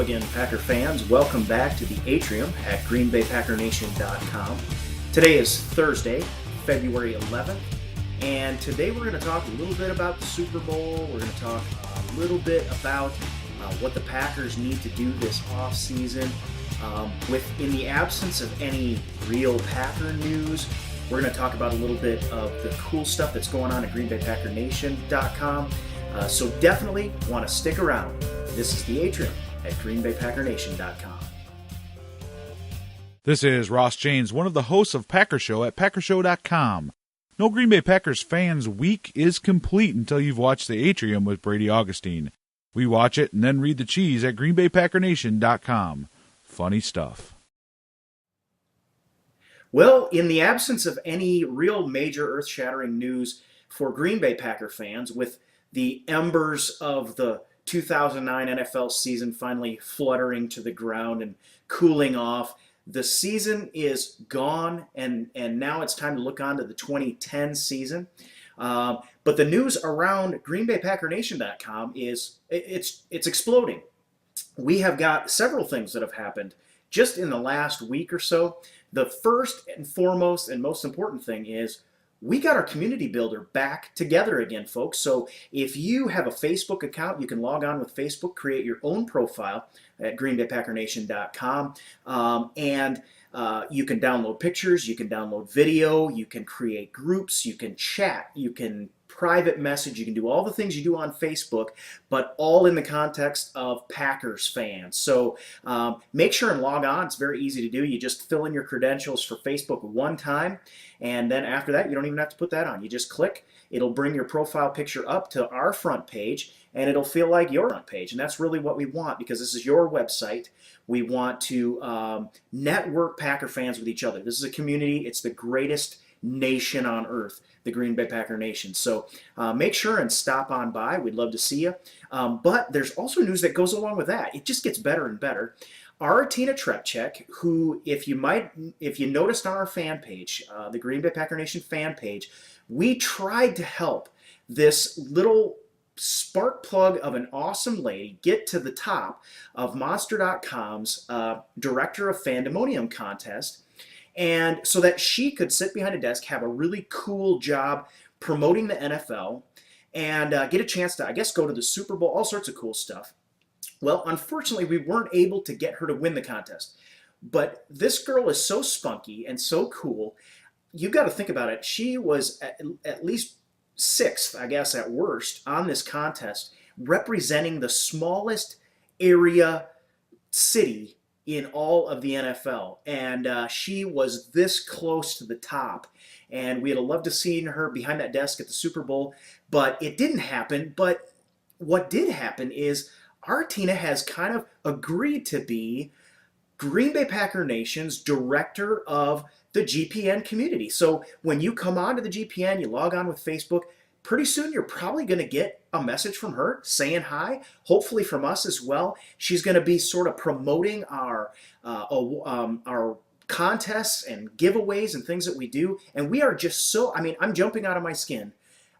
Hello again, Packer fans. Welcome back to the Atrium at GreenBayPackerNation.com. Today is Thursday, February 11th, and today we're going to talk a little bit about the Super Bowl. We're going to talk a little bit about what the Packers need to do this offseason. In the absence of any real Packer news, we're going to talk about a little bit of the cool stuff that's going on at GreenBayPackerNation.com. So definitely want to stick around. This is the Atrium at GreenBayPackerNation.com. This is Ross James, one of the hosts of Packer Show at PackerShow.com. No Green Bay Packers fans week is complete until you've watched the Atrium with Brady Augustine. We watch it and then read the cheese at GreenBayPackerNation.com. Funny stuff. Well, in the absence of any real major earth-shattering news for Green Bay Packer fans, with the embers of the 2009 NFL season finally fluttering to the ground and cooling off, the season is gone, and now it's time to look on to the 2010 season. But the news around GreenBayPackerNation.com is it's exploding. We have got several things that have happened just in the last week or so. The first and foremost and most important thing is we got our community builder back together again, folks. So if you have a Facebook account, you can log on with Facebook, create your own profile at GreenBayPackerNation.com, and you can download pictures, you can download video, you can create groups, you can chat, you can private message, you can do all the things you do on Facebook, but all in the context of Packers fans. So make sure and log on. It's very easy to do. You just fill in your credentials for Facebook one time, and then after that, you don't even have to put that on. You just click. It'll bring your profile picture up to our front page, and it'll feel like your front page. And that's really what we want, because this is your website. We want to network Packer fans with each other. This is a community. It's the greatest nation on earth, the Green Bay Packer Nation. So make sure and stop on by. We'd love to see you. But there's also news that goes along with that. It just gets better and better. Artina Trepchek, who, if you noticed on our fan page, the Green Bay Packer Nation fan page, we tried to help this little spark plug of an awesome lady get to the top of Monster.com's Director of Fandemonium contest, and so that she could sit behind a desk, have a really cool job promoting the NFL, and get a chance to, I guess, go to the Super Bowl, all sorts of cool stuff. Well, unfortunately, we weren't able to get her to win the contest. But this girl is so spunky and so cool. You've got to think about it. She was at least sixth, I guess, at worst, on this contest, representing the smallest area city in all of the NFL. And she was this close to the top. And we'd have loved to see her behind that desk at the Super Bowl, but it didn't happen. But what did happen is Artina has kind of agreed to be Green Bay Packer Nation's director of the GPN community. So when you come on to the GPN, you log on with Facebook, pretty soon you're probably going to get a message from her saying hi, hopefully from us as well. She's going to be sort of promoting our contests and giveaways and things that we do. And we are just so, I'm jumping out of my skin.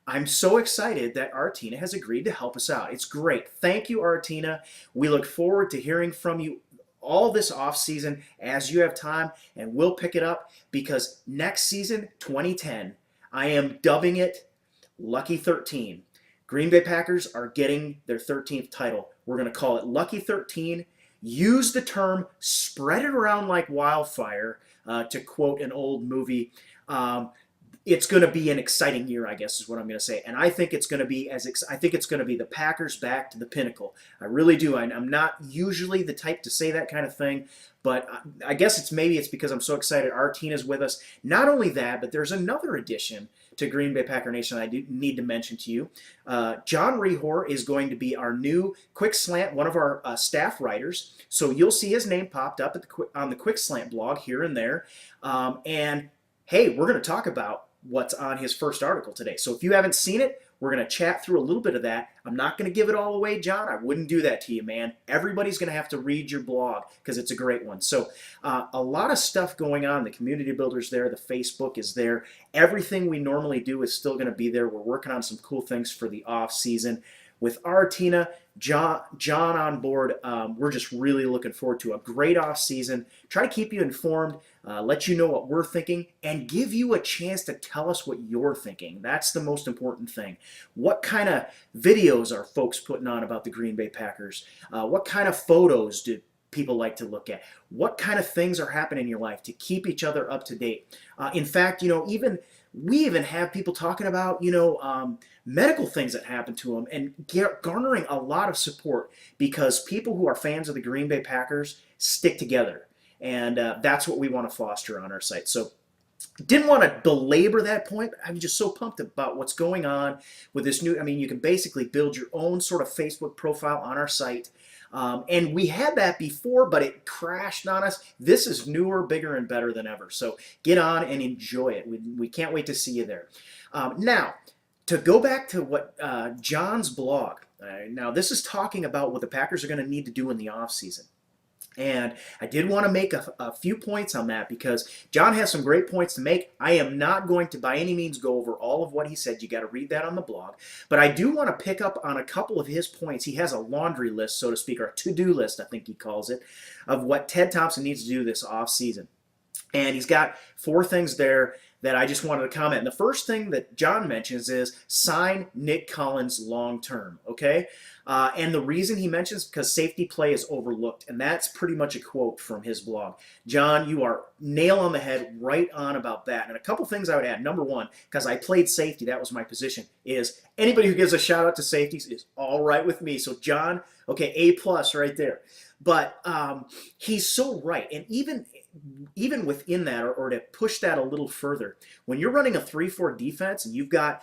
I'm so excited that Artina has agreed to help us out. It's great. Thank you, Artina. We look forward to hearing from you all this offseason as you have time, and we'll pick it up, because next season, 2010, I am dubbing it Lucky 13. Green Bay Packers are getting their 13th title. We're going to call it Lucky 13. Use the term spread it around like wildfire, to quote an old movie. It's going to be an exciting year, I guess is what I'm going to say. And I think it's going to be the Packers back to the pinnacle. I really do. I'm not usually the type to say that kind of thing, but I guess maybe it's because I'm so excited Artina's with us. Not only that, but there's another addition to Green Bay Packer Nation I do need to mention to you. John Rehor is going to be our new Quick Slant, one of our staff writers. So you'll see his name popped up on the Quick Slant blog here and there. And hey, we're going to talk about what's on his first article today. So if you haven't seen it, we're going to chat through a little bit of that. I'm not going to give it all away, John. I wouldn't do that to you, man. Everybody's going to have to read your blog because it's a great one. So a lot of stuff going on. The community builder's there. The Facebook is there. Everything we normally do is still going to be there. We're working on some cool things for the off season. with Artina, John on board, we're just really looking forward to a great off season. Try to keep you informed, let you know what we're thinking, and give you a chance to tell us what you're thinking. That's the most important thing. What kind of videos are folks putting on about the Green Bay Packers? What kind of photos do people like to look at? What kind of things are happening in your life to keep each other up to date? In fact, we even have people talking about, medical things that happen to them and garnering a lot of support because people who are fans of the Green Bay Packers stick together. And that's what we want to foster on our site. So didn't want to belabor that point, but I'm just so pumped about what's going on with this new, you can basically build your own sort of Facebook profile on our site. And we had that before, but it crashed on us. This is newer, bigger, and better than ever. So get on and enjoy it. We can't wait to see you there. Now, to go back to what John's blog, now this is talking about what the Packers are going to need to do in the offseason. And I did want to make a few points on that because John has some great points to make. I am not going to by any means go over all of what he said. You got to read that on the blog. But I do want to pick up on a couple of his points. He has a laundry list, so to speak, or a to-do list, I think he calls it, of what Ted Thompson needs to do this offseason. And he's got 4 things there that I just wanted to comment. And the first thing that John mentions is sign Nick Collins long-term, okay? And the reason he mentions because safety play is overlooked, and that's pretty much a quote from his blog. John, you are nail on the head, right on about that. And a couple things I would add. Number one, because I played safety, that was my position, is anybody who gives a shout out to safeties is all right with me. So John, okay, A+ right there. But he's so right. And even within that, or to push that a little further, when you're running a 3-4 defense and you got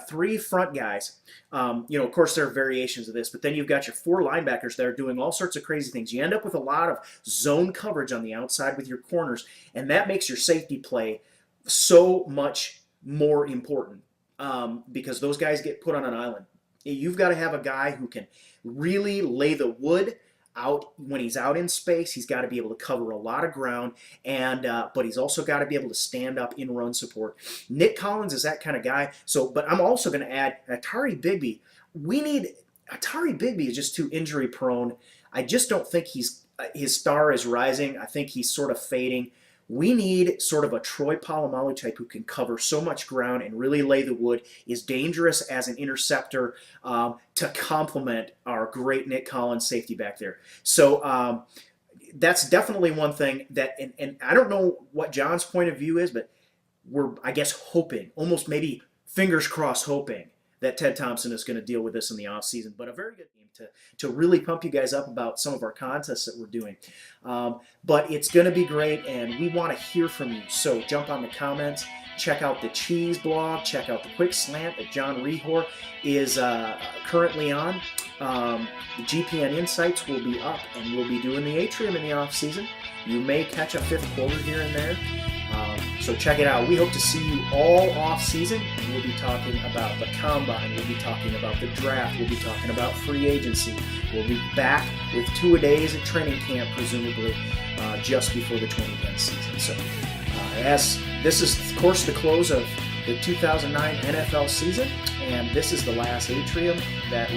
3 front guys, of course there are variations of this, but then you've got your 4 linebackers that are doing all sorts of crazy things. You end up with a lot of zone coverage on the outside with your corners, and that makes your safety play so much more important because those guys get put on an island. You've got to have a guy who can really lay the wood out when he's out in space. He's got to be able to cover a lot of ground, and but he's also got to be able to stand up in run support. Nick Collins is that kind of guy. So, but I'm also going to add Atari Bigby. Atari Bigby is just too injury prone. I just don't think his star is rising. I think he's sort of fading. We need sort of a Troy Polamalu type who can cover so much ground and really lay the wood, is dangerous as an interceptor to complement our great Nick Collins safety back there. So that's definitely one thing that, and I don't know what John's point of view is, but we're, I guess, hoping, almost maybe fingers crossed hoping that Ted Thompson is going to deal with this in the offseason. But a very good game to really pump you guys up about some of our contests that we're doing. But it's going to be great, and we want to hear from you. So jump on the comments. Check out the Cheese blog. Check out the Quick Slant that John Rehor is currently on. The GPN Insights will be up, and we'll be doing the Atrium in the offseason. You may catch a 5th quarter here and there. So check it out. We hope to see you all off season. We'll be talking about the combine. We'll be talking about the draft. We'll be talking about free agency. We'll be back with 2-a-days at training camp, presumably just before the 2010 season. So as this is, of course, the close of the 2009 NFL season, and this is the last Atrium that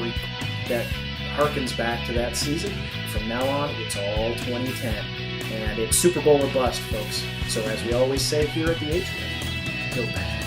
harkens back to that season. From now on, it's all 2010. And it's Super Bowl or bust, folks. So as we always say here at the Atrium, go back.